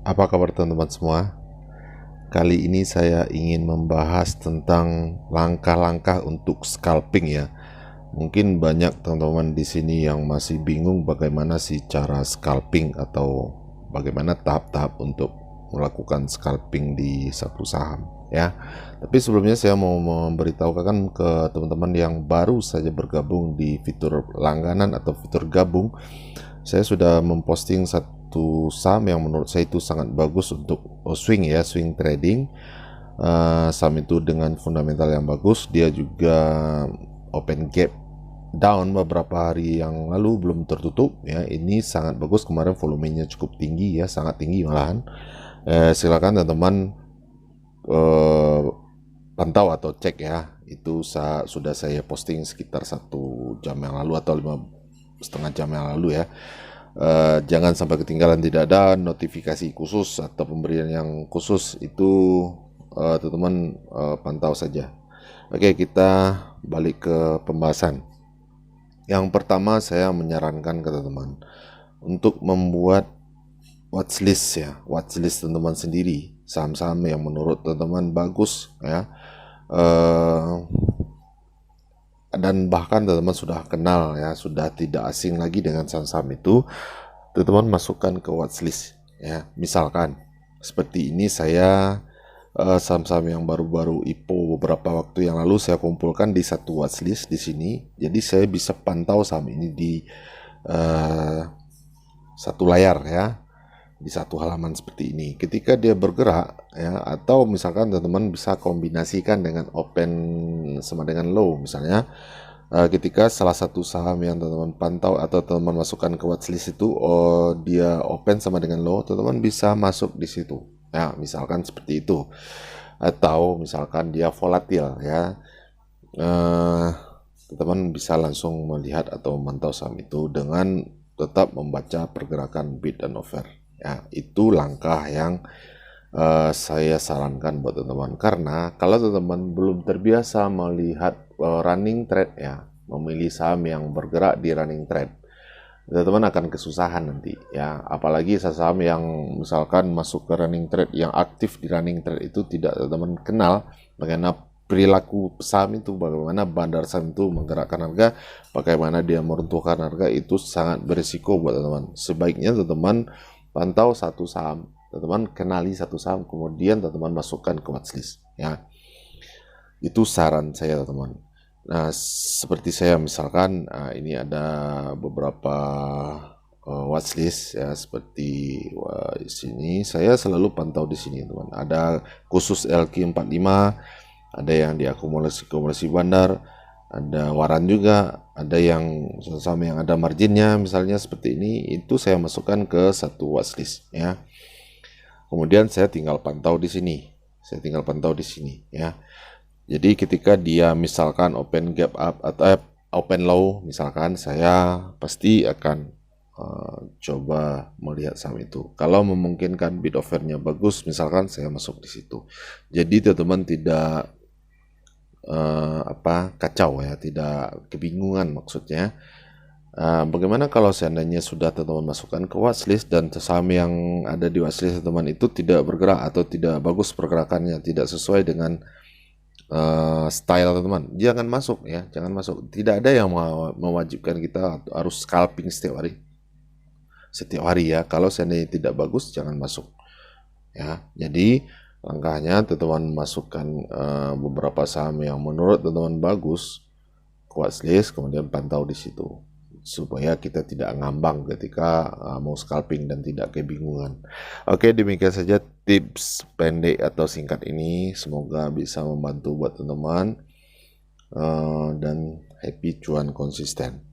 Apa kabar teman-teman semua? Kali ini saya ingin membahas tentang langkah-langkah untuk scalping ya. Mungkin banyak teman-teman di sini yang masih bingung bagaimana sih cara scalping atau bagaimana tahap-tahap untuk melakukan scalping di satu saham ya. Tapi sebelumnya saya mau memberitahukan ke teman-teman yang baru saja bergabung di fitur langganan atau fitur gabung. Saya sudah memposting satu saham yang menurut saya itu sangat bagus untuk swing ya, swing trading. Saham itu dengan fundamental yang bagus, dia juga open gap down beberapa hari yang lalu belum tertutup ya. Ini sangat bagus, kemarin volumenya cukup tinggi ya, sangat tinggi malahan. Silakan teman-teman pantau atau cek ya. Itu sudah saya posting sekitar 1 jam yang lalu atau 5,5 jam yang lalu ya. Jangan sampai ketinggalan, tidak ada notifikasi khusus atau pemberian yang khusus itu, teman-teman pantau saja. Oke, kita balik ke pembahasan. Yang pertama saya menyarankan ke teman-teman untuk membuat watchlist ya, watchlist teman-teman sendiri, saham-saham yang menurut teman-teman bagus ya, dan bahkan teman-teman sudah kenal ya, sudah tidak asing lagi dengan saham-saham itu, teman-teman masukkan ke watchlist ya. Misalkan seperti ini, saya saham-saham yang baru-baru IPO beberapa waktu yang lalu saya kumpulkan di satu watchlist di sini. Jadi saya bisa pantau saham ini di satu layar ya, di satu halaman seperti ini. Ketika dia bergerak ya, atau misalkan teman-teman bisa kombinasikan dengan open sama dengan low, misalnya ketika salah satu saham yang teman-teman pantau atau teman-teman masukkan ke watchlist itu, dia open sama dengan low, teman-teman bisa masuk di situ ya, misalkan seperti itu. Atau misalkan dia volatil ya, teman-teman bisa langsung melihat atau memantau saham itu dengan tetap membaca pergerakan bid dan offer ya. Itu langkah yang saya sarankan buat teman-teman, karena kalau teman-teman belum terbiasa melihat running trade ya, memilih saham yang bergerak di running trade, teman-teman akan kesusahan nanti ya. Apalagi saham yang misalkan masuk ke running trade, yang aktif di running trade itu tidak teman-teman kenal bagaimana perilaku saham itu, bagaimana bandar saham itu menggerakkan harga, bagaimana dia meruntuhkan harga, itu sangat berisiko buat teman-teman. Sebaiknya teman-teman pantau satu saham, teman-teman kenali satu saham, kemudian teman-teman masukkan ke watchlist ya. Itu saran saya teman-teman. Nah, seperti saya misalkan ini ada beberapa watchlist ya, seperti di sini saya selalu pantau di sini teman. Ada khusus LQ45, ada yang diakumulasi bandar, ada waran juga, ada yang saham yang ada marginnya misalnya seperti ini, itu saya masukkan ke satu watchlist ya. Kemudian saya tinggal pantau di sini. Ya. Jadi ketika dia misalkan open gap up atau open low misalkan, saya pasti akan coba melihat saham itu. Kalau memungkinkan bid offernya bagus, misalkan saya masuk di situ. Jadi teman-teman tidak kacau ya, tidak kebingungan maksudnya. Bagaimana kalau seandainya sudah teman-teman masukkan ke watchlist dan saham yang ada di watchlist teman itu tidak bergerak atau tidak bagus pergerakannya, tidak sesuai dengan style teman-teman, jangan masuk ya, jangan masuk. Tidak ada yang mewajibkan kita harus scalping setiap hari ya. Kalau seandainya tidak bagus, jangan masuk ya. Jadi langkahnya teman-teman masukkan beberapa saham yang menurut teman-teman bagus ke watchlist, kemudian pantau di situ supaya kita tidak ngambang ketika mau scalping dan tidak kebingungan. Oke, demikian saja tips pendek atau singkat ini, semoga bisa membantu buat teman-teman dan happy cuan konsisten.